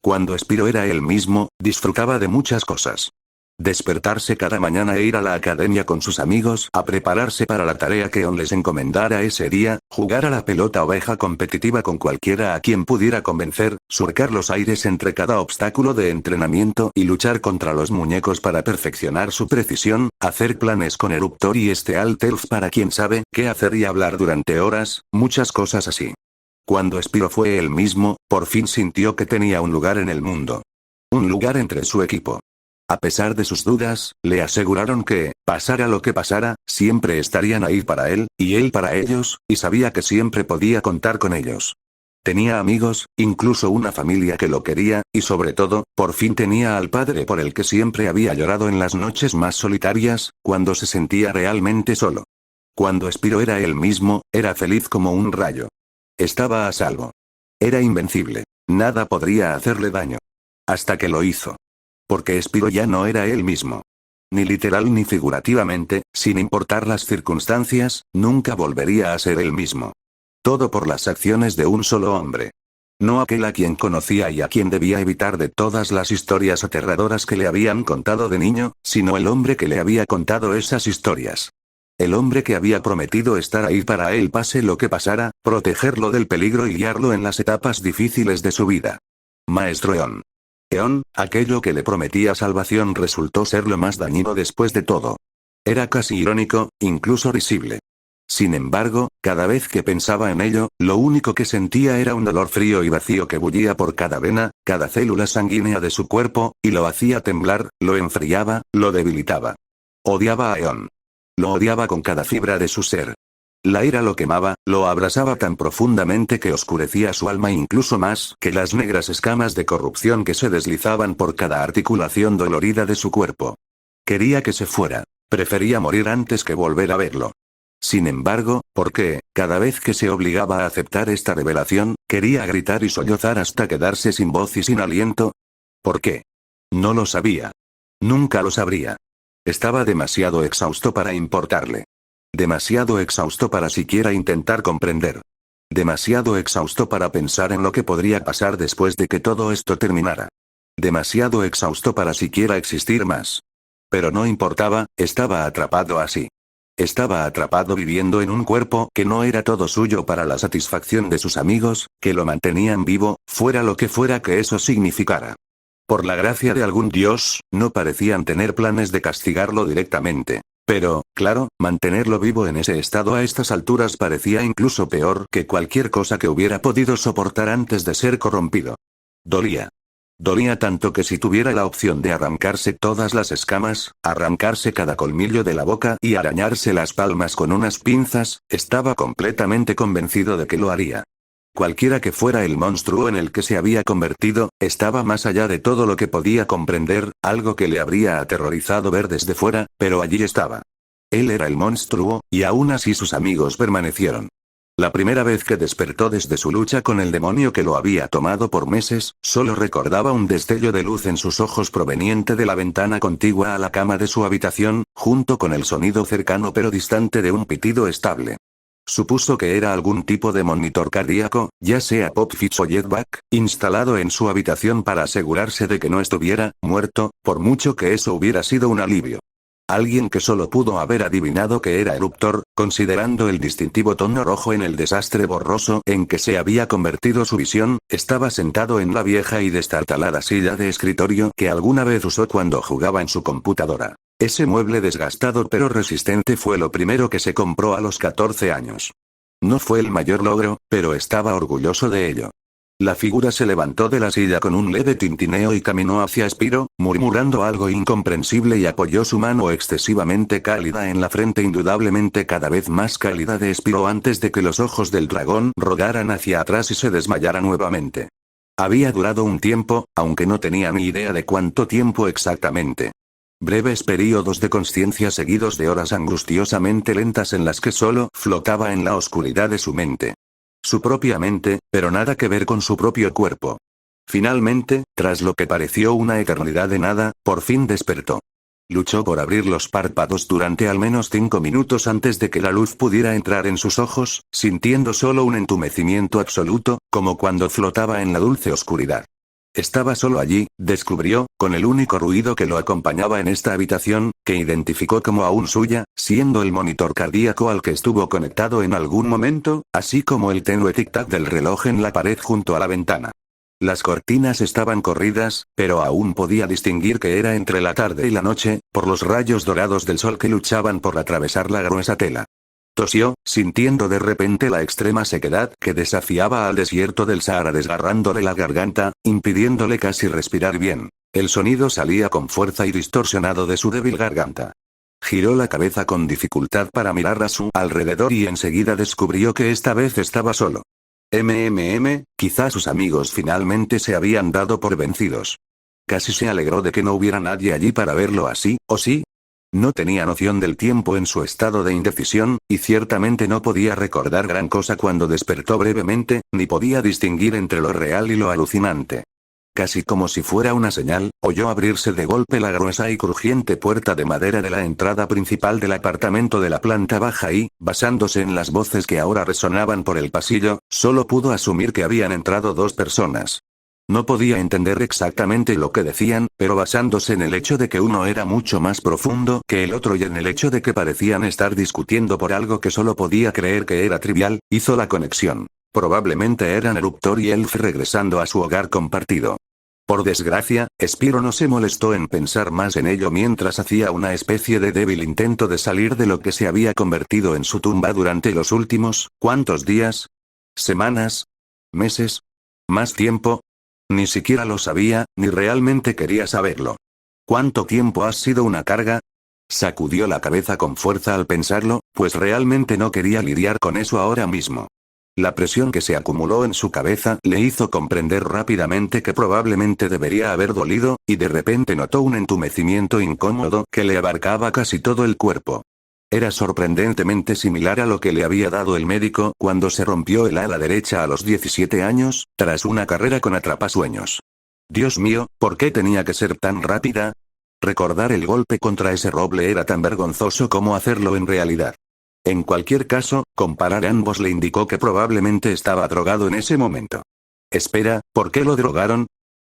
Cuando Spiro era él mismo, disfrutaba de muchas cosas. Despertarse cada mañana e ir a la academia con sus amigos a prepararse para la tarea que On les encomendara ese día, jugar a la pelota oveja competitiva con cualquiera a quien pudiera convencer, surcar los aires entre cada obstáculo de entrenamiento y luchar contra los muñecos para perfeccionar su precisión, hacer planes con Eruptor y Altelf para quien sabe qué hacer y hablar durante horas, muchas cosas así. Cuando Spiro fue él mismo, por fin sintió que tenía un lugar en el mundo. Un lugar entre su equipo. A pesar de sus dudas, le aseguraron que, pasara lo que pasara, siempre estarían ahí para él, y él para ellos, y sabía que siempre podía contar con ellos. Tenía amigos, incluso una familia que lo quería, y sobre todo, por fin tenía al padre por el que siempre había llorado en las noches más solitarias, cuando se sentía realmente solo. Cuando Spiro era él mismo, era feliz como un rayo. Estaba a salvo. Era invencible. Nada podría hacerle daño. Hasta que lo hizo. Porque Spiro ya no era él mismo. Ni literal ni figurativamente, sin importar las circunstancias, nunca volvería a ser él mismo. Todo por las acciones de un solo hombre. No aquel a quien conocía y a quien debía evitar de todas las historias aterradoras que le habían contado de niño, sino el hombre que le había contado esas historias. El hombre que había prometido estar ahí para él pase lo que pasara, protegerlo del peligro y guiarlo en las etapas difíciles de su vida. Maestro Eon. Eon, aquello que le prometía salvación resultó ser lo más dañino después de todo. Era casi irónico, incluso risible. Sin embargo, cada vez que pensaba en ello, lo único que sentía era un dolor frío y vacío que bullía por cada vena, cada célula sanguínea de su cuerpo, y lo hacía temblar, lo enfriaba, lo debilitaba. Odiaba a Eon. Lo odiaba con cada fibra de su ser. La ira lo quemaba, lo abrasaba tan profundamente que oscurecía su alma incluso más que las negras escamas de corrupción que se deslizaban por cada articulación dolorida de su cuerpo. Quería que se fuera. Prefería morir antes que volver a verlo. Sin embargo, ¿por qué, cada vez que se obligaba a aceptar esta revelación, quería gritar y sollozar hasta quedarse sin voz y sin aliento? ¿Por qué? No lo sabía. Nunca lo sabría. Estaba demasiado exhausto para importarle. Demasiado exhausto para siquiera intentar comprender. Demasiado exhausto para pensar en lo que podría pasar después de que todo esto terminara. Demasiado exhausto para siquiera existir más. Pero no importaba, estaba atrapado así. Estaba atrapado viviendo en un cuerpo que no era todo suyo para la satisfacción de sus amigos, que lo mantenían vivo, fuera lo que fuera que eso significara. Por la gracia de algún dios, no parecían tener planes de castigarlo directamente. Pero, claro, mantenerlo vivo en ese estado a estas alturas parecía incluso peor que cualquier cosa que hubiera podido soportar antes de ser corrompido. Dolía. Dolía tanto que si tuviera la opción de arrancarse todas las escamas, arrancarse cada colmillo de la boca y arañarse las palmas con unas pinzas, estaba completamente convencido de que lo haría. Cualquiera que fuera el monstruo en el que se había convertido, estaba más allá de todo lo que podía comprender, algo que le habría aterrorizado ver desde fuera, pero allí estaba. Él era el monstruo, y aún así sus amigos permanecieron. La primera vez que despertó desde su lucha con el demonio que lo había tomado por meses, solo recordaba un destello de luz en sus ojos proveniente de la ventana contigua a la cama de su habitación, junto con el sonido cercano pero distante de un pitido estable. Supuso que era algún tipo de monitor cardíaco, ya sea Popfix o Jetpack, instalado en su habitación para asegurarse de que no estuviera muerto, por mucho que eso hubiera sido un alivio. Alguien que solo pudo haber adivinado que era Eruptor, considerando el distintivo tono rojo en el desastre borroso en que se había convertido su visión, estaba sentado en la vieja y destartalada silla de escritorio que alguna vez usó cuando jugaba en su computadora. Ese mueble desgastado pero resistente fue lo primero que se compró a los 14 años. No fue el mayor logro, pero estaba orgulloso de ello. La figura se levantó de la silla con un leve tintineo y caminó hacia Spiro, murmurando algo incomprensible y apoyó su mano excesivamente cálida en la frente indudablemente cada vez más cálida de Spiro antes de que los ojos del dragón rodaran hacia atrás y se desmayara nuevamente. Había durado un tiempo, aunque no tenía ni idea de cuánto tiempo exactamente. Breves períodos de consciencia seguidos de horas angustiosamente lentas en las que solo flotaba en la oscuridad de su mente. Su propia mente, pero nada que ver con su propio cuerpo. Finalmente, tras lo que pareció una eternidad de nada, por fin despertó. Luchó por abrir los párpados durante al menos 5 minutos antes de que la luz pudiera entrar en sus ojos, sintiendo solo un entumecimiento absoluto, como cuando flotaba en la dulce oscuridad. Estaba solo allí, descubrió, con el único ruido que lo acompañaba en esta habitación, que identificó como aún suya, siendo el monitor cardíaco al que estuvo conectado en algún momento, así como el tenue tic-tac del reloj en la pared junto a la ventana. Las cortinas estaban corridas, pero aún podía distinguir que era entre la tarde y la noche, por los rayos dorados del sol que luchaban por atravesar la gruesa tela. Tosió, sintiendo de repente la extrema sequedad que desafiaba al desierto del Sahara desgarrándole la garganta, impidiéndole casi respirar bien. El sonido salía con fuerza y distorsionado de su débil garganta. Giró la cabeza con dificultad para mirar a su alrededor y enseguida descubrió que esta vez estaba solo. Quizá sus amigos finalmente se habían dado por vencidos. Casi se alegró de que no hubiera nadie allí para verlo así, ¿o sí? No tenía noción del tiempo en su estado de indecisión, y ciertamente no podía recordar gran cosa cuando despertó brevemente, ni podía distinguir entre lo real y lo alucinante. Casi como si fuera una señal, oyó abrirse de golpe la gruesa y crujiente puerta de madera de la entrada principal del apartamento de la planta baja y, basándose en las voces que ahora resonaban por el pasillo, solo pudo asumir que habían entrado dos personas. No podía entender exactamente lo que decían, pero basándose en el hecho de que uno era mucho más profundo que el otro y en el hecho de que parecían estar discutiendo por algo que solo podía creer que era trivial, hizo la conexión. Probablemente eran Eruptor y Elf regresando a su hogar compartido. Por desgracia, Spyro no se molestó en pensar más en ello mientras hacía una especie de débil intento de salir de lo que se había convertido en su tumba durante los últimos, ¿cuántos días? ¿Semanas? ¿Meses? ¿Más tiempo? Ni siquiera lo sabía, ni realmente quería saberlo. ¿Cuánto tiempo has sido una carga? Sacudió la cabeza con fuerza al pensarlo, pues realmente no quería lidiar con eso ahora mismo. La presión que se acumuló en su cabeza le hizo comprender rápidamente que probablemente debería haber dolido, y de repente notó un entumecimiento incómodo que le abarcaba casi todo el cuerpo. Era sorprendentemente similar a lo que le había dado el médico cuando se rompió el ala derecha a los 17 años, tras una carrera con atrapasueños. Dios mío, ¿por qué tenía que ser tan rápida? Recordar el golpe contra ese roble era tan vergonzoso como hacerlo en realidad. En cualquier caso, comparar ambos le indicó que probablemente estaba drogado en ese momento. Espera, ¿por qué lo drogaron?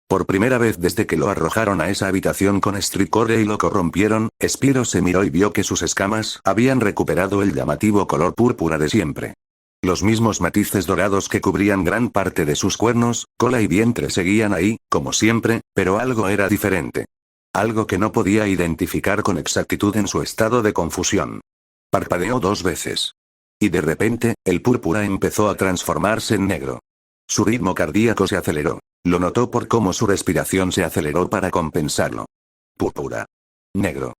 Por primera vez desde que lo arrojaron a esa habitación con Stricore y lo corrompieron, Spyro se miró y vio que sus escamas habían recuperado el llamativo color púrpura de siempre. Los mismos matices dorados que cubrían gran parte de sus cuernos, cola y vientre seguían ahí, como siempre, pero algo era diferente. Algo que no podía identificar con exactitud en su estado de confusión. Parpadeó 2 veces. Y de repente, el púrpura empezó a transformarse en negro. Su ritmo cardíaco se aceleró. Lo notó por cómo su respiración se aceleró para compensarlo. Púrpura. Negro.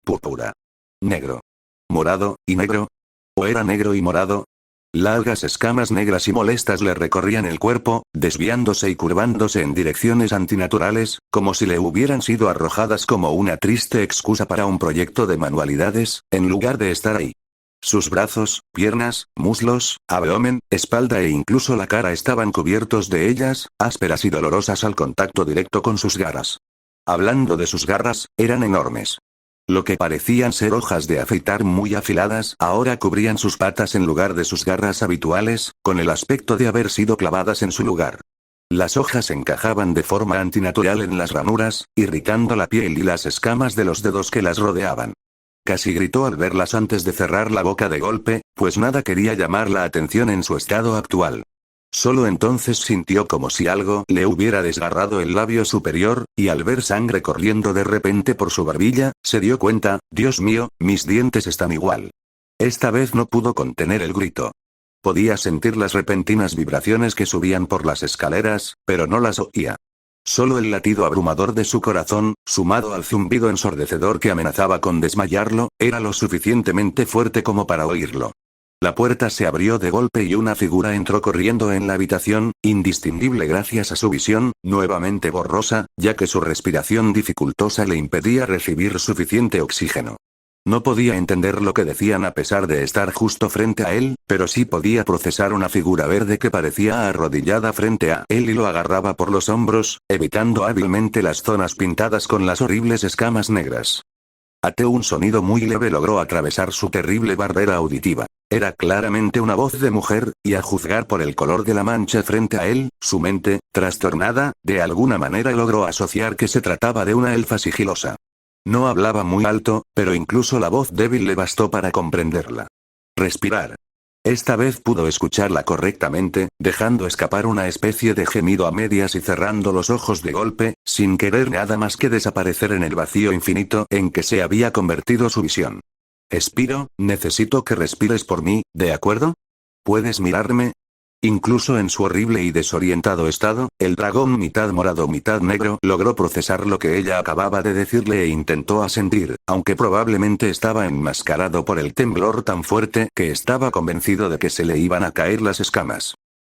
Púrpura. Negro. Morado, y negro. ¿O era negro y morado? Largas escamas negras y molestas le recorrían el cuerpo, desviándose y curvándose en direcciones antinaturales, como si le hubieran sido arrojadas como una triste excusa para un proyecto de manualidades, en lugar de estar ahí. Sus brazos, piernas, muslos, abdomen, espalda e incluso la cara estaban cubiertos de ellas, ásperas y dolorosas al contacto directo con sus garras. Hablando de sus garras, eran enormes. Lo que parecían ser hojas de afeitar muy afiladas ahora cubrían sus patas en lugar de sus garras habituales, con el aspecto de haber sido clavadas en su lugar. Las hojas encajaban de forma antinatural en las ranuras, irritando la piel y las escamas de los dedos que las rodeaban. Casi gritó al verlas antes de cerrar la boca de golpe, pues nada quería llamar la atención en su estado actual. Solo entonces sintió como si algo le hubiera desgarrado el labio superior, y al ver sangre corriendo de repente por su barbilla, se dio cuenta, Dios mío, mis dientes están igual. Esta vez no pudo contener el grito. Podía sentir las repentinas vibraciones que subían por las escaleras, pero no las oía. Solo el latido abrumador de su corazón, sumado al zumbido ensordecedor que amenazaba con desmayarlo, era lo suficientemente fuerte como para oírlo. La puerta se abrió de golpe y una figura entró corriendo en la habitación, indistinguible gracias a su visión, nuevamente borrosa, ya que su respiración dificultosa le impedía recibir suficiente oxígeno. No podía entender lo que decían a pesar de estar justo frente a él, pero sí podía procesar una figura verde que parecía arrodillada frente a él y lo agarraba por los hombros, evitando hábilmente las zonas pintadas con las horribles escamas negras. Ate un sonido muy leve logró atravesar su terrible barrera auditiva. Era claramente una voz de mujer, y a juzgar por el color de la mancha frente a él, su mente, trastornada, de alguna manera logró asociar que se trataba de una elfa sigilosa. No hablaba muy alto, pero incluso la voz débil le bastó para comprenderla. Respirar. Esta vez pudo escucharla correctamente, dejando escapar una especie de gemido a medias y cerrando los ojos de golpe, sin querer nada más que desaparecer en el vacío infinito en que se había convertido su visión. Espiro, necesito que respires por mí, ¿de acuerdo? ¿Puedes mirarme? Incluso en su horrible y desorientado estado, el dragón mitad morado mitad negro logró procesar lo que ella acababa de decirle e intentó asentir, aunque probablemente estaba enmascarado por el temblor tan fuerte que estaba convencido de que se le iban a caer las escamas.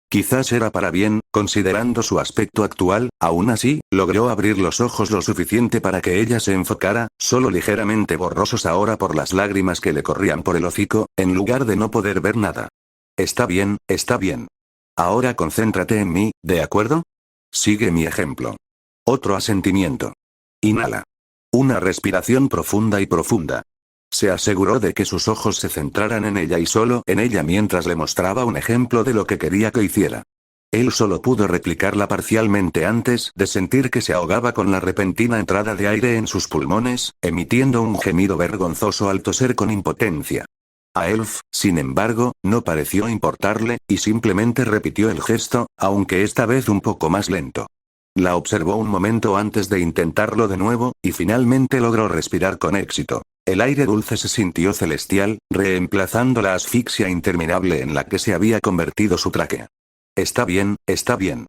Quizás era para bien, considerando su aspecto actual, aún así, logró abrir los ojos lo suficiente para que ella se enfocara, solo ligeramente borrosos ahora por las lágrimas que le corrían por el hocico, en lugar de no poder ver nada. Está bien, está bien. Ahora concéntrate en mí, ¿de acuerdo? Sigue mi ejemplo. Otro asentimiento. Inhala. Una respiración profunda y profunda. Se aseguró de que sus ojos se centraran en ella y solo en ella mientras le mostraba un ejemplo de lo que quería que hiciera. Él solo pudo replicarla parcialmente antes de sentir que se ahogaba con la repentina entrada de aire en sus pulmones, emitiendo un gemido vergonzoso al toser con impotencia. A Elf, sin embargo, no pareció importarle, y simplemente repitió el gesto, aunque esta vez un poco más lento. La observó un momento antes de intentarlo de nuevo, y finalmente logró respirar con éxito. El aire dulce se sintió celestial, reemplazando la asfixia interminable en la que se había convertido su tráquea. Está bien, está bien.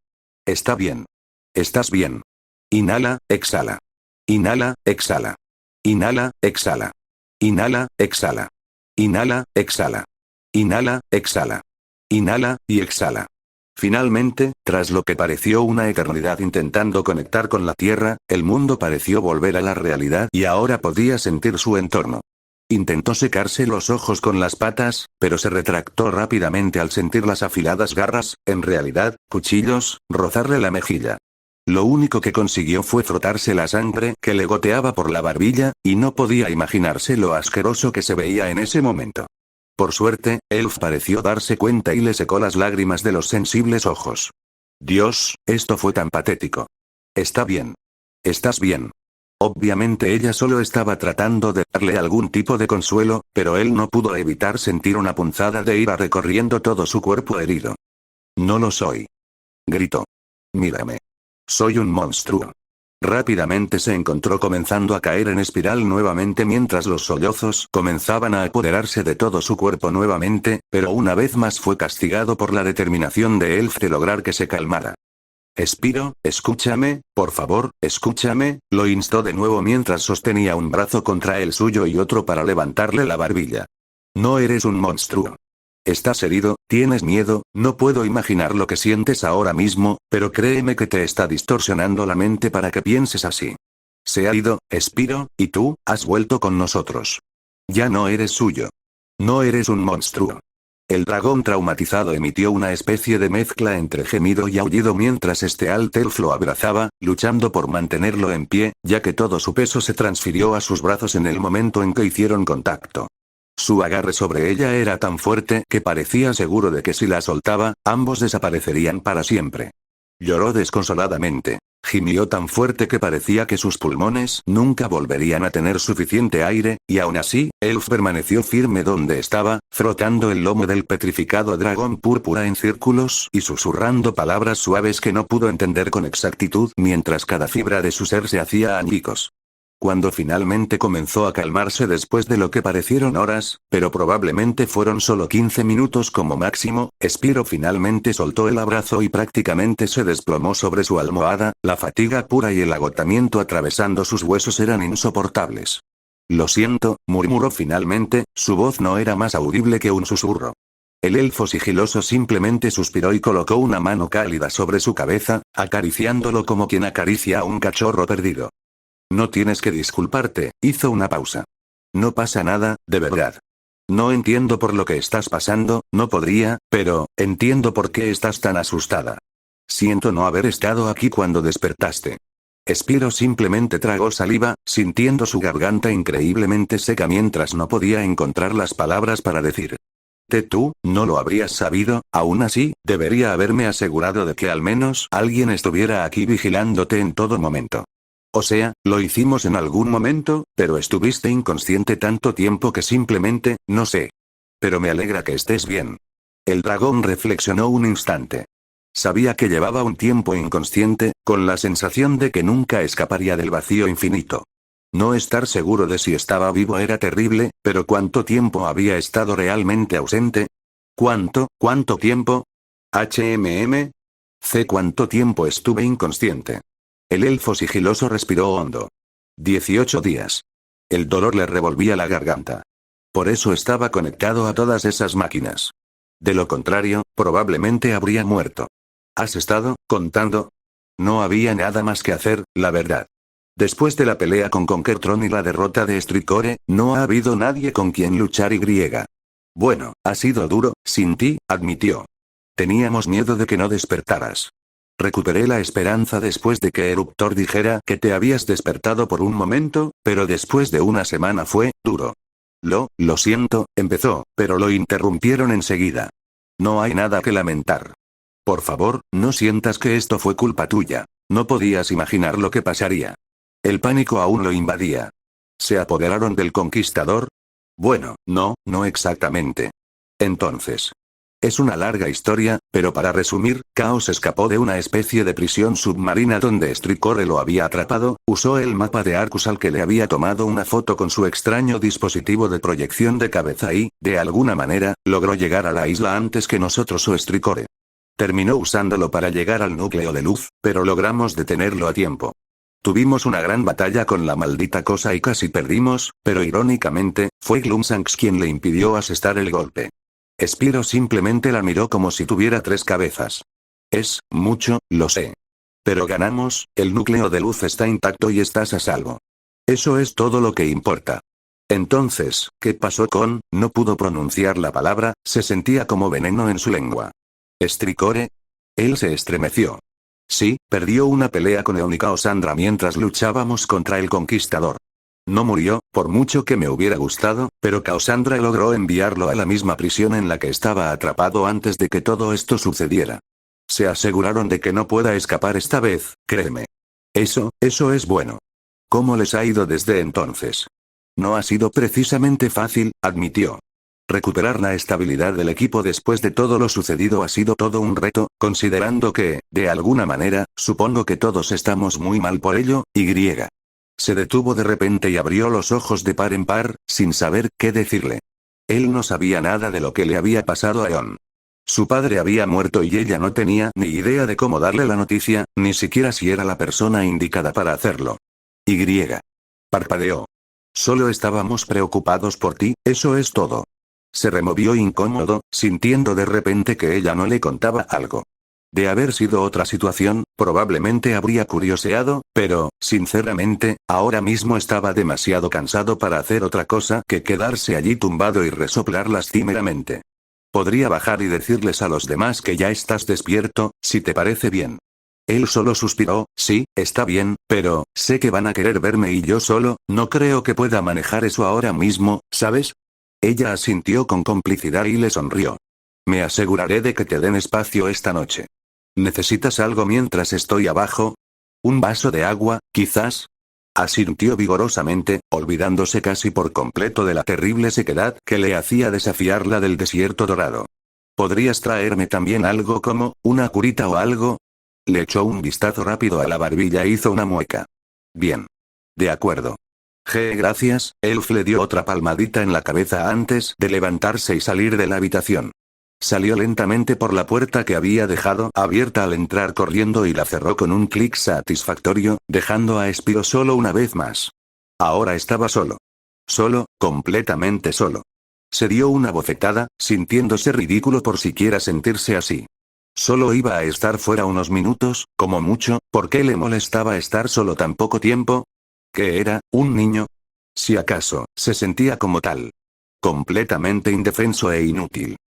Está bien. Estás bien. Inhala, exhala. Inhala, exhala. Inhala, exhala. Inhala, exhala. Inhala, exhala. Inhala, exhala. Inhala, y exhala. Finalmente, tras lo que pareció una eternidad intentando conectar con la Tierra, el mundo pareció volver a la realidad y ahora podía sentir su entorno. Intentó secarse los ojos con las patas, pero se retractó rápidamente al sentir las afiladas garras, en realidad, cuchillos, rozarle la mejilla. Lo único que consiguió fue frotarse la sangre que le goteaba por la barbilla, y no podía imaginarse lo asqueroso que se veía en ese momento. Por suerte, Elf pareció darse cuenta y le secó las lágrimas de los sensibles ojos. Dios, esto fue tan patético. Está bien. Estás bien. Obviamente ella solo estaba tratando de darle algún tipo de consuelo, pero él no pudo evitar sentir una punzada de ira recorriendo todo su cuerpo herido. No lo soy. Gritó. Mírame. Soy un monstruo. Rápidamente se encontró comenzando a caer en espiral nuevamente mientras los sollozos comenzaban a apoderarse de todo su cuerpo nuevamente, pero una vez más fue castigado por la determinación de Elf de lograr que se calmara. Espiro, escúchame, por favor, escúchame, lo instó de nuevo mientras sostenía un brazo contra el suyo y otro para levantarle la barbilla. No eres un monstruo. Estás herido, tienes miedo, no puedo imaginar lo que sientes ahora mismo, pero créeme que te está distorsionando la mente para que pienses así. Se ha ido, Espiro, y tú, has vuelto con nosotros. Ya no eres suyo. No eres un monstruo. El dragón traumatizado emitió una especie de mezcla entre gemido y aullido mientras este Alt Elf lo abrazaba, luchando por mantenerlo en pie, ya que todo su peso se transfirió a sus brazos en el momento en que hicieron contacto. Su agarre sobre ella era tan fuerte que parecía seguro de que si la soltaba, ambos desaparecerían para siempre. Lloró desconsoladamente. Gimió tan fuerte que parecía que sus pulmones nunca volverían a tener suficiente aire, y aún así, Elf permaneció firme donde estaba, frotando el lomo del petrificado dragón púrpura en círculos y susurrando palabras suaves que no pudo entender con exactitud mientras cada fibra de su ser se hacía añicos. Cuando finalmente comenzó a calmarse después de lo que parecieron horas, pero probablemente fueron solo 15 minutos como máximo, Espiro finalmente soltó el abrazo y prácticamente se desplomó sobre su almohada, la fatiga pura y el agotamiento atravesando sus huesos eran insoportables. Lo siento, murmuró finalmente, su voz no era más audible que un susurro. El elfo sigiloso simplemente suspiró y colocó una mano cálida sobre su cabeza, acariciándolo como quien acaricia a un cachorro perdido. No tienes que disculparte, hizo una pausa. No pasa nada, de verdad. No entiendo por lo que estás pasando, no podría, pero, entiendo por qué estás tan asustada. Siento no haber estado aquí cuando despertaste. Spyro simplemente tragó saliva, sintiendo su garganta increíblemente seca mientras no podía encontrar las palabras para decir. Tú, no lo habrías sabido, aún así, debería haberme asegurado de que al menos alguien estuviera aquí vigilándote en todo momento. O sea, lo hicimos en algún momento, pero estuviste inconsciente tanto tiempo que simplemente, no sé. Pero me alegra que estés bien. El dragón reflexionó un instante. Sabía que llevaba un tiempo inconsciente, con la sensación de que nunca escaparía del vacío infinito. No estar seguro de si estaba vivo era terrible, pero ¿cuánto tiempo había estado realmente ausente? ¿Cuánto tiempo? ¿Cuánto tiempo estuve inconsciente? El elfo sigiloso respiró hondo. 18 días. El dolor le revolvía la garganta. Por eso estaba conectado a todas esas máquinas. De lo contrario, probablemente habría muerto. ¿Has estado contando? No había nada más que hacer, la verdad. Después de la pelea con Conkertron y la derrota de Stricore, no ha habido nadie con quien luchar y. Bueno, ha sido duro, sin ti, admitió. Teníamos miedo de que no despertaras. Recuperé la esperanza después de que Eruptor dijera que te habías despertado por un momento, pero después de una semana fue duro. Lo siento, empezó, pero lo interrumpieron enseguida. No hay nada que lamentar. Por favor, no sientas que esto fue culpa tuya. No podías imaginar lo que pasaría. El pánico aún lo invadía. ¿Se apoderaron del conquistador? Bueno, no exactamente. Entonces. Es una larga historia, pero para resumir, Chaos escapó de una especie de prisión submarina donde Stricore lo había atrapado, usó el mapa de Arcus al que le había tomado una foto con su extraño dispositivo de proyección de cabeza y, de alguna manera, logró llegar a la isla antes que nosotros o Stricore. Terminó usándolo para llegar al núcleo de luz, pero logramos detenerlo a tiempo. Tuvimos una gran batalla con la maldita cosa y casi perdimos, pero irónicamente, fue Gloomshanks quien le impidió asestar el golpe. Spyro simplemente la miró como si tuviera 3 cabezas. Es mucho, lo sé. Pero ganamos, el núcleo de luz está intacto y estás a salvo. Eso es todo lo que importa. Entonces, ¿qué pasó con? No pudo pronunciar la palabra, se sentía como veneno en su lengua. ¿Stricore? Él se estremeció. Sí, perdió una pelea con Eonica Sandra mientras luchábamos contra el Conquistador. No murió, por mucho que me hubiera gustado, pero Cassandra logró enviarlo a la misma prisión en la que estaba atrapado antes de que todo esto sucediera. Se aseguraron de que no pueda escapar esta vez, créeme. Eso es bueno. ¿Cómo les ha ido desde entonces? No ha sido precisamente fácil, admitió. Recuperar la estabilidad del equipo después de todo lo sucedido ha sido todo un reto, considerando que, de alguna manera, supongo que todos estamos muy mal por ello, Se detuvo de repente y abrió los ojos de par en par, sin saber qué decirle. Él no sabía nada de lo que le había pasado a Eon. Su padre había muerto y ella no tenía ni idea de cómo darle la noticia, ni siquiera si era la persona indicada para hacerlo. Parpadeó. Solo estábamos preocupados por ti, eso es todo. Se removió incómodo, sintiendo de repente que ella no le contaba algo. De haber sido otra situación, probablemente habría curioseado, pero, sinceramente, ahora mismo estaba demasiado cansado para hacer otra cosa que quedarse allí tumbado y resoplar lastimeramente. Podría bajar y decirles a los demás que ya estás despierto, si te parece bien. Él solo suspiró, sí, está bien, pero, sé que van a querer verme y yo solo, no creo que pueda manejar eso ahora mismo, ¿sabes? Ella asintió con complicidad y le sonrió. Me aseguraré de que te den espacio esta noche. ¿Necesitas algo mientras estoy abajo? ¿Un vaso de agua, quizás? Asintió vigorosamente, olvidándose casi por completo de la terrible sequedad que le hacía desafiarla del desierto dorado. ¿Podrías traerme también algo como, una curita o algo? Le echó un vistazo rápido a la barbilla e hizo una mueca. Bien. De acuerdo. Gracias, Elf le dio otra palmadita en la cabeza antes de levantarse y salir de la habitación. Salió lentamente por la puerta que había dejado abierta al entrar corriendo y la cerró con un clic satisfactorio, dejando a Spyro solo una vez más. Ahora estaba solo. Solo, completamente solo. Se dio una bofetada, sintiéndose ridículo por siquiera sentirse así. Solo iba a estar fuera unos minutos, como mucho, ¿por qué le molestaba estar solo tan poco tiempo? ¿Qué era, un niño? Si acaso, se sentía como tal. Completamente indefenso e inútil.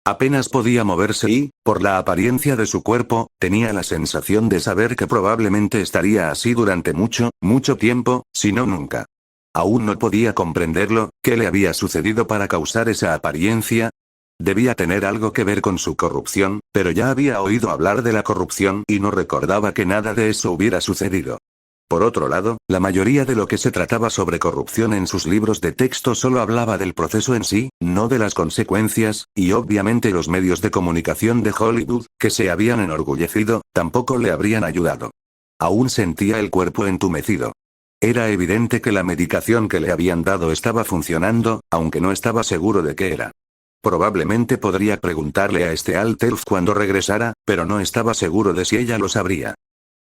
Apenas podía moverse y, por la apariencia de su cuerpo, tenía la sensación de saber que probablemente estaría así durante mucho, mucho tiempo, si no nunca. Aún no podía comprenderlo, ¿qué le había sucedido para causar esa apariencia? Debía tener algo que ver con su corrupción, pero ya había oído hablar de la corrupción y no recordaba que nada de eso hubiera sucedido. Por otro lado, la mayoría de lo que se trataba sobre corrupción en sus libros de texto solo hablaba del proceso en sí, no de las consecuencias, y obviamente los medios de comunicación de Hollywood, que se habían enorgullecido, tampoco le habrían ayudado. Aún sentía el cuerpo entumecido. Era evidente que la medicación que le habían dado estaba funcionando, aunque no estaba seguro de qué era. Probablemente podría preguntarle a este Altelf cuando regresara, pero no estaba seguro de si ella lo sabría.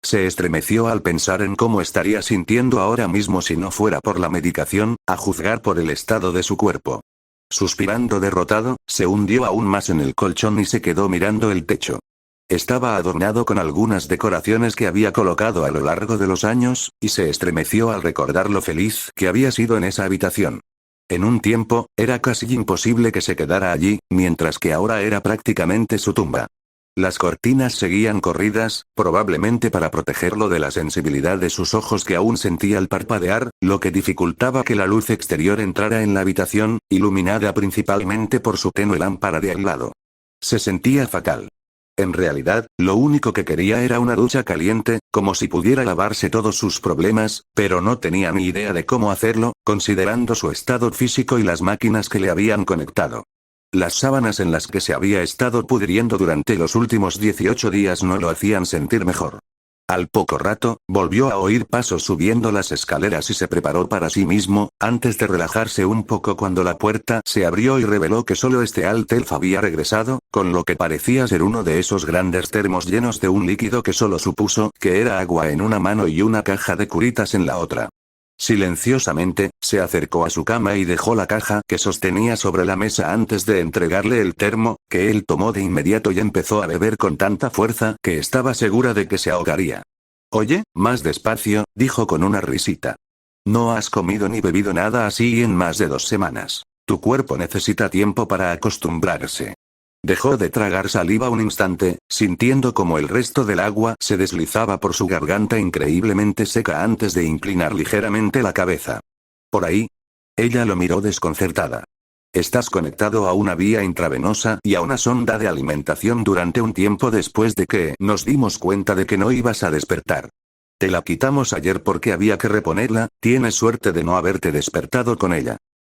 Se estremeció al pensar en cómo estaría sintiendo ahora mismo si no fuera por la medicación, a juzgar por el estado de su cuerpo. Suspirando derrotado, se hundió aún más en el colchón y se quedó mirando el techo. Estaba adornado con algunas decoraciones que había colocado a lo largo de los años, y se estremeció al recordar lo feliz que había sido en esa habitación. En un tiempo, era casi imposible que se quedara allí, mientras que ahora era prácticamente su tumba. Las cortinas seguían corridas, probablemente para protegerlo de la sensibilidad de sus ojos que aún sentía al parpadear, lo que dificultaba que la luz exterior entrara en la habitación, iluminada principalmente por su tenue lámpara de al lado. Se sentía fatal. En realidad, lo único que quería era una ducha caliente, como si pudiera lavarse todos sus problemas, pero no tenía ni idea de cómo hacerlo, considerando su estado físico y las máquinas que le habían conectado. Las sábanas en las que se había estado pudriendo durante los últimos 18 días no lo hacían sentir mejor. Al poco rato, volvió a oír pasos subiendo las escaleras y se preparó para sí mismo, antes de relajarse un poco cuando la puerta se abrió y reveló que solo este Altelf había regresado, con lo que parecía ser uno de esos grandes termos llenos de un líquido que solo supuso que era agua en una mano y una caja de curitas en la otra. Silenciosamente, se acercó a su cama y dejó la caja que sostenía sobre la mesa antes de entregarle el termo, que él tomó de inmediato y empezó a beber con tanta fuerza que estaba segura de que se ahogaría. Oye, más despacio, dijo con una risita. No has comido ni bebido nada así en más de 2 semanas. Tu cuerpo necesita tiempo para acostumbrarse. Dejó de tragar saliva un instante, sintiendo como el resto del agua se deslizaba por su garganta increíblemente seca antes de inclinar ligeramente la cabeza. ¿Por ahí? Ella lo miró desconcertada. Estás conectado a una vía intravenosa y a una sonda de alimentación durante un tiempo después de que nos dimos cuenta de que no ibas a despertar. Te la quitamos ayer porque había que reponerla, tienes suerte de no haberte despertado con ella.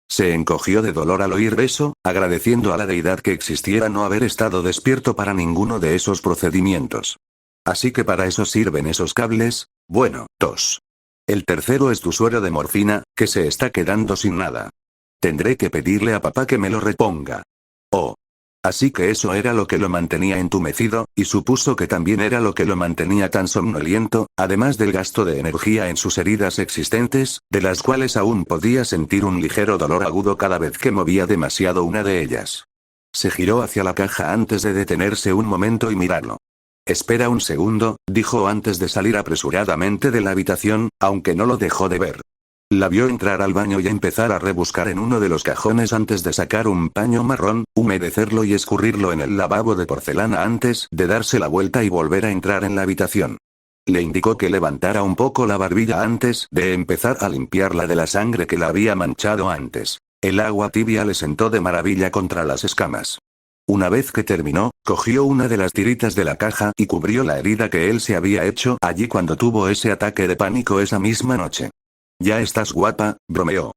Se encogió de dolor al oír eso, agradeciendo a la deidad que existiera no haber estado despierto para ninguno de esos procedimientos. Así que para eso sirven esos cables, bueno, 2. El tercero es tu suero de morfina, que se está quedando sin nada. Tendré que pedirle a papá que me lo reponga. Oh. Así que eso era lo que lo mantenía entumecido, y supuso que también era lo que lo mantenía tan somnoliento, además del gasto de energía en sus heridas existentes, de las cuales aún podía sentir un ligero dolor agudo cada vez que movía demasiado una de ellas. Se giró hacia la caja antes de detenerse un momento y mirarlo. Espera un segundo, dijo antes de salir apresuradamente de la habitación, aunque no lo dejó de ver. La vio entrar al baño y empezar a rebuscar en uno de los cajones antes de sacar un paño marrón, humedecerlo y escurrirlo en el lavabo de porcelana antes de darse la vuelta y volver a entrar en la habitación. Le indicó que levantara un poco la barbilla antes de empezar a limpiarla de la sangre que la había manchado antes. El agua tibia le sentó de maravilla contra las escamas. Una vez que terminó, cogió una de las tiritas de la caja y cubrió la herida que él se había hecho allí cuando tuvo ese ataque de pánico esa misma noche. Ya estás guapa, bromeó.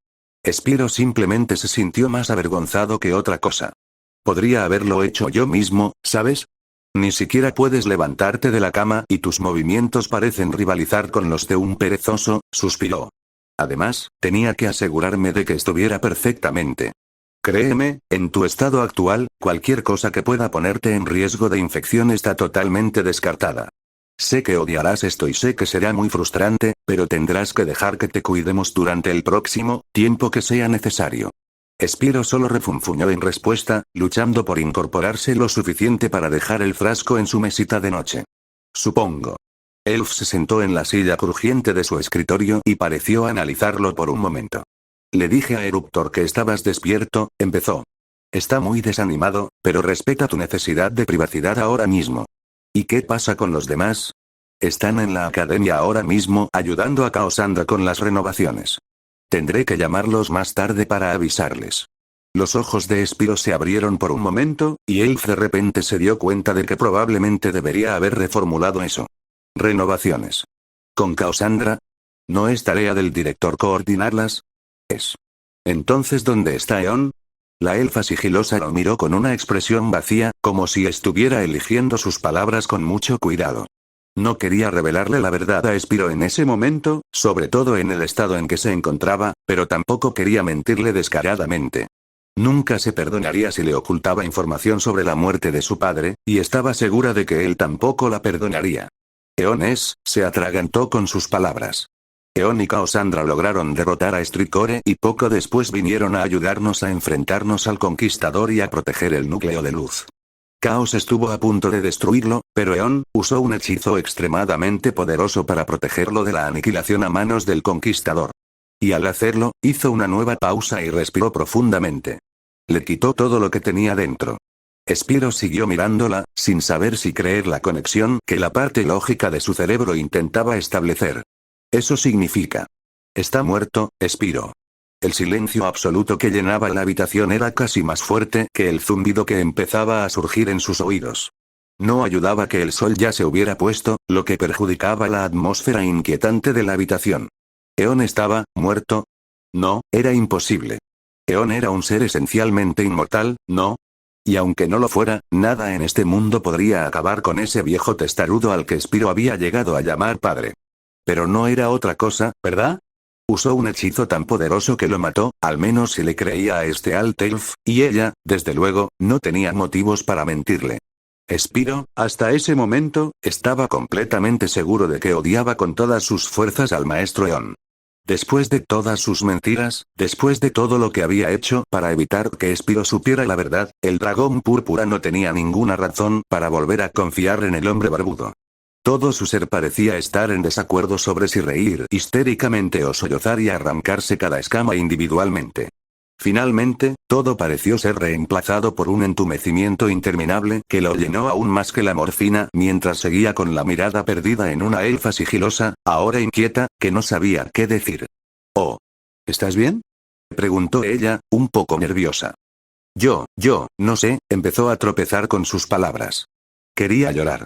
Spiro simplemente se sintió más avergonzado que otra cosa. Podría haberlo hecho yo mismo, ¿sabes? Ni siquiera puedes levantarte de la cama y tus movimientos parecen rivalizar con los de un perezoso, suspiró. Además, tenía que asegurarme de que estuviera perfectamente. Créeme, en tu estado actual, cualquier cosa que pueda ponerte en riesgo de infección está totalmente descartada. Sé que odiarás esto y sé que será muy frustrante, pero tendrás que dejar que te cuidemos durante el próximo tiempo que sea necesario. Spiro solo refunfuñó en respuesta, luchando por incorporarse lo suficiente para dejar el frasco en su mesita de noche. Supongo. Elf se sentó en la silla crujiente de su escritorio y pareció analizarlo por un momento. Le dije a Eruptor que estabas despierto, empezó. Está muy desanimado, pero respeta tu necesidad de privacidad ahora mismo. ¿Y qué pasa con los demás? Están en la academia ahora mismo ayudando a Cassandra con las renovaciones. Tendré que llamarlos más tarde para avisarles. Los ojos de Spyro se abrieron por un momento, y Elf de repente se dio cuenta de que probablemente debería haber reformulado eso. Renovaciones. ¿Con Cassandra? ¿No es tarea del director coordinarlas? Es. Entonces, ¿dónde está Eon? La elfa sigilosa lo miró con una expresión vacía, como si estuviera eligiendo sus palabras con mucho cuidado. No quería revelarle la verdad a Spyro en ese momento, sobre todo en el estado en que se encontraba, pero tampoco quería mentirle descaradamente. Nunca se perdonaría si le ocultaba información sobre la muerte de su padre, y estaba segura de que él tampoco la perdonaría. Se atragantó con sus palabras. Eon y Cassandra lograron derrotar a Strikore y poco después vinieron a ayudarnos a enfrentarnos al Conquistador y a proteger el núcleo de luz. Chaos estuvo a punto de destruirlo, pero Eon usó un hechizo extremadamente poderoso para protegerlo de la aniquilación a manos del Conquistador. Y al hacerlo, hizo una nueva pausa y respiró profundamente. Le quitó todo lo que tenía dentro. Spyro siguió mirándola, sin saber si creer la conexión que la parte lógica de su cerebro intentaba establecer. Eso significa. Está muerto, Spyro. El silencio absoluto que llenaba la habitación era casi más fuerte que el zumbido que empezaba a surgir en sus oídos. No ayudaba que el sol ya se hubiera puesto, lo que perjudicaba la atmósfera inquietante de la habitación. ¿Eon estaba muerto? No, era imposible. Eon era un ser esencialmente inmortal, ¿no? Y aunque no lo fuera, nada en este mundo podría acabar con ese viejo testarudo al que Spyro había llegado a llamar padre. Pero no era otra cosa, ¿verdad? Usó un hechizo tan poderoso que lo mató, al menos si le creía a este Alt Elf, y ella, desde luego, no tenía motivos para mentirle. Spyro, hasta ese momento, estaba completamente seguro de que odiaba con todas sus fuerzas al maestro Eon. Después de todas sus mentiras, después de todo lo que había hecho para evitar que Spyro supiera la verdad, el dragón púrpura no tenía ninguna razón para volver a confiar en el hombre barbudo. Todo su ser parecía estar en desacuerdo sobre si reír histéricamente o sollozar y arrancarse cada escama individualmente. Finalmente, todo pareció ser reemplazado por un entumecimiento interminable que lo llenó aún más que la morfina mientras seguía con la mirada perdida en una elfa sigilosa, ahora inquieta, que no sabía qué decir. «Oh. ¿Estás bien?», preguntó ella, un poco nerviosa. No sé», empezó a tropezar con sus palabras. Quería llorar.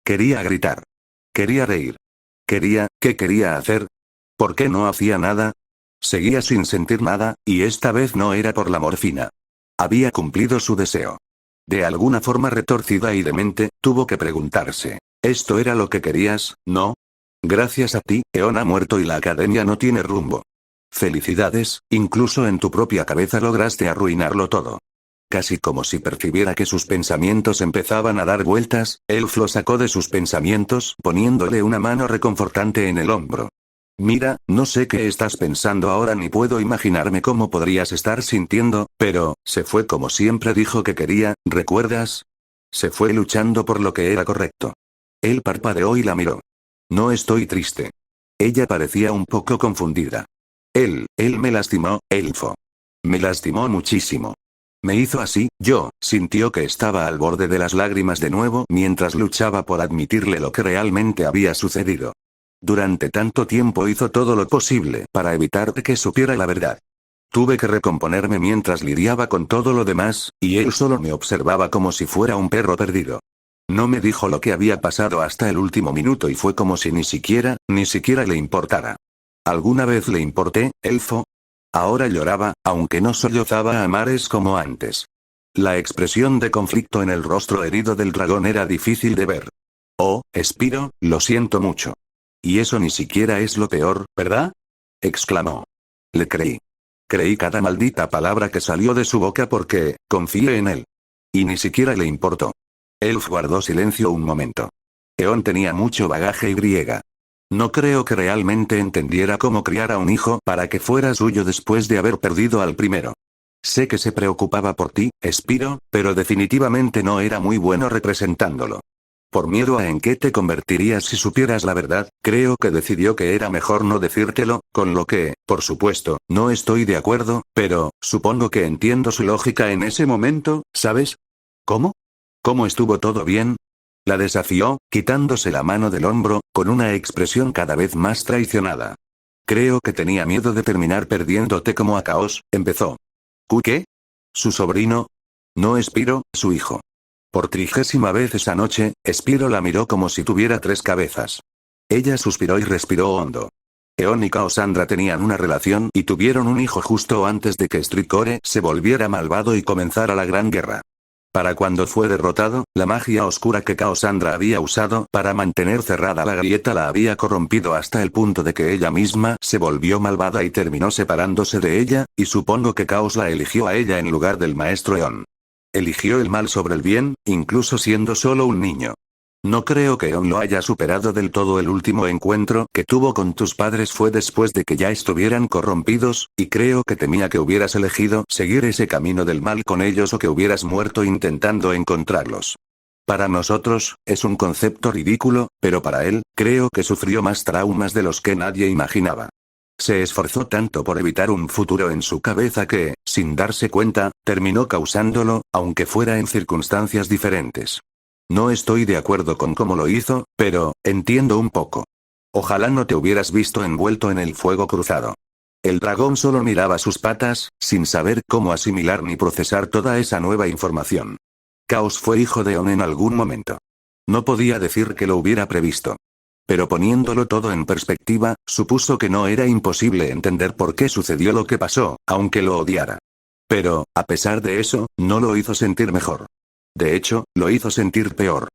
Quería gritar. Quería reír. ¿Qué quería hacer? ¿Por qué no hacía nada? Seguía sin sentir nada, y esta vez no era por la morfina. Había cumplido su deseo. De alguna forma retorcida y demente, tuvo que preguntarse, ¿esto era lo que querías, no? Gracias a ti, Eon ha muerto y la academia no tiene rumbo. Felicidades, incluso en tu propia cabeza lograste arruinarlo todo. Casi como si percibiera que sus pensamientos empezaban a dar vueltas, Elf lo sacó de sus pensamientos poniéndole una mano reconfortante en el hombro. Mira, no sé qué estás pensando ahora ni puedo imaginarme cómo podrías estar sintiendo, pero, se fue como siempre dijo que quería, ¿recuerdas? Se fue luchando por lo que era correcto. Él parpadeó y la miró. No estoy triste. Ella parecía un poco confundida. Él me lastimó, Elfo. Me lastimó muchísimo. Me hizo así, sintió que estaba al borde de las lágrimas de nuevo mientras luchaba por admitirle lo que realmente había sucedido. Durante tanto tiempo hizo todo lo posible para evitar que supiera la verdad. Tuve que recomponerme mientras lidiaba con todo lo demás, y él solo me observaba como si fuera un perro perdido. No me dijo lo que había pasado hasta el último minuto y fue como si ni siquiera le importara. ¿Alguna vez le importé, Elfo? Ahora lloraba, aunque no sollozaba a mares como antes. La expresión de conflicto en el rostro herido del dragón era difícil de ver. Oh, Spyro, lo siento mucho. Y eso ni siquiera es lo peor, ¿verdad? Exclamó. Le creí. Creí cada maldita palabra que salió de su boca porque, confié en él. Y ni siquiera le importó. Elf guardó silencio un momento. Eon tenía mucho bagaje y griega. No creo que realmente entendiera cómo criar a un hijo para que fuera suyo después de haber perdido al primero. Sé que se preocupaba por ti, Spyro, pero definitivamente no era muy bueno representándolo. Por miedo a en qué te convertirías si supieras la verdad, creo que decidió que era mejor no decírtelo, con lo que, por supuesto, no estoy de acuerdo, pero, supongo que entiendo su lógica en ese momento, ¿sabes? ¿Cómo? ¿Cómo estuvo todo bien? La desafió, quitándose la mano del hombro, con una expresión cada vez más traicionada. Creo que tenía miedo de terminar perdiéndote como a Caos, empezó. ¿Qué? ¿Su sobrino? No Spyro, su hijo. Por 30ª vez esa noche, Spyro la miró como si tuviera 3 cabezas. Ella suspiró y respiró hondo. Eon y Caosandra tenían una relación y tuvieron un hijo justo antes de que Stricore se volviera malvado y comenzara la Gran Guerra. Para cuando fue derrotado, la magia oscura que Caosandra había usado para mantener cerrada la grieta la había corrompido hasta el punto de que ella misma se volvió malvada y terminó separándose de ella, y supongo que Caos la eligió a ella en lugar del maestro Eon. Eligió el mal sobre el bien, incluso siendo solo un niño. No creo que Eon lo haya superado del todo. El último encuentro que tuvo con tus padres fue después de que ya estuvieran corrompidos, y creo que temía que hubieras elegido seguir ese camino del mal con ellos o que hubieras muerto intentando encontrarlos. Para nosotros, es un concepto ridículo, pero para él, creo que sufrió más traumas de los que nadie imaginaba. Se esforzó tanto por evitar un futuro en su cabeza que, sin darse cuenta, terminó causándolo, aunque fuera en circunstancias diferentes. No estoy de acuerdo con cómo lo hizo, pero, entiendo un poco. Ojalá no te hubieras visto envuelto en el fuego cruzado. El dragón solo miraba sus patas, sin saber cómo asimilar ni procesar toda esa nueva información. Caos fue hijo de On en algún momento. No podía decir que lo hubiera previsto. Pero poniéndolo todo en perspectiva, supuso que no era imposible entender por qué sucedió lo que pasó, aunque lo odiara. Pero, a pesar de eso, no lo hizo sentir mejor. De hecho, lo hizo sentir peor.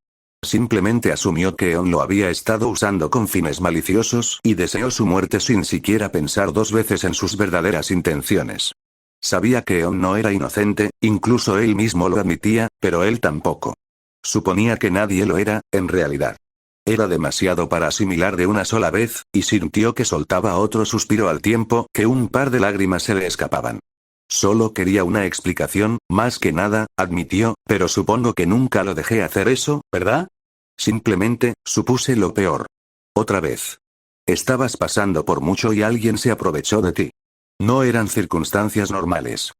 Simplemente asumió que Eon lo había estado usando con fines maliciosos y deseó su muerte sin siquiera pensar 2 veces en sus verdaderas intenciones. Sabía que Eon no era inocente, incluso él mismo lo admitía, pero él tampoco. Suponía que nadie lo era, en realidad. Era demasiado para asimilar de una sola vez, y sintió que soltaba otro suspiro al tiempo que un par de lágrimas se le escapaban. Solo quería una explicación, más que nada, admitió, pero supongo que nunca lo dejé hacer eso, ¿verdad? Simplemente, supuse lo peor. Otra vez. Estabas pasando por mucho y alguien se aprovechó de ti. No eran circunstancias normales.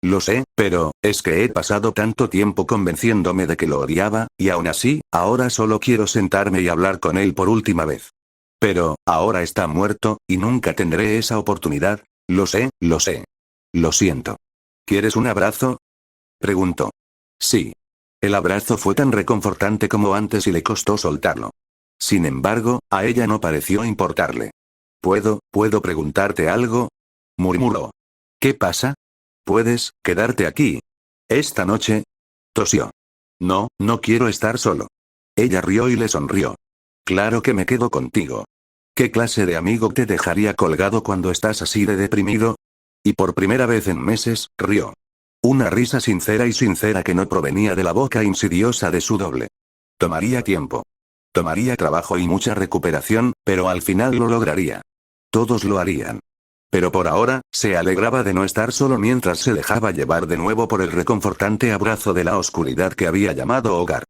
Lo sé, pero, es que he pasado tanto tiempo convenciéndome de que lo odiaba, y aún así, ahora solo quiero sentarme y hablar con él por última vez. Pero, ahora está muerto, y nunca tendré esa oportunidad, lo sé, lo sé. Lo siento. ¿Quieres un abrazo? Preguntó. Sí. El abrazo fue tan reconfortante como antes y le costó soltarlo. Sin embargo, a ella no pareció importarle. ¿Puedo preguntarte algo? Murmuró. ¿Qué pasa? ¿Puedes quedarte aquí? ¿Esta noche? Tosió. No, no quiero estar solo. Ella rió y le sonrió. Claro que me quedo contigo. ¿Qué clase de amigo te dejaría colgado cuando estás así de deprimido? Y por primera vez en meses, rió. Una risa sincera que no provenía de la boca insidiosa de su doble. Tomaría tiempo. Tomaría trabajo y mucha recuperación, pero al final lo lograría. Todos lo harían. Pero por ahora, se alegraba de no estar solo mientras se dejaba llevar de nuevo por el reconfortante abrazo de la oscuridad que había llamado hogar.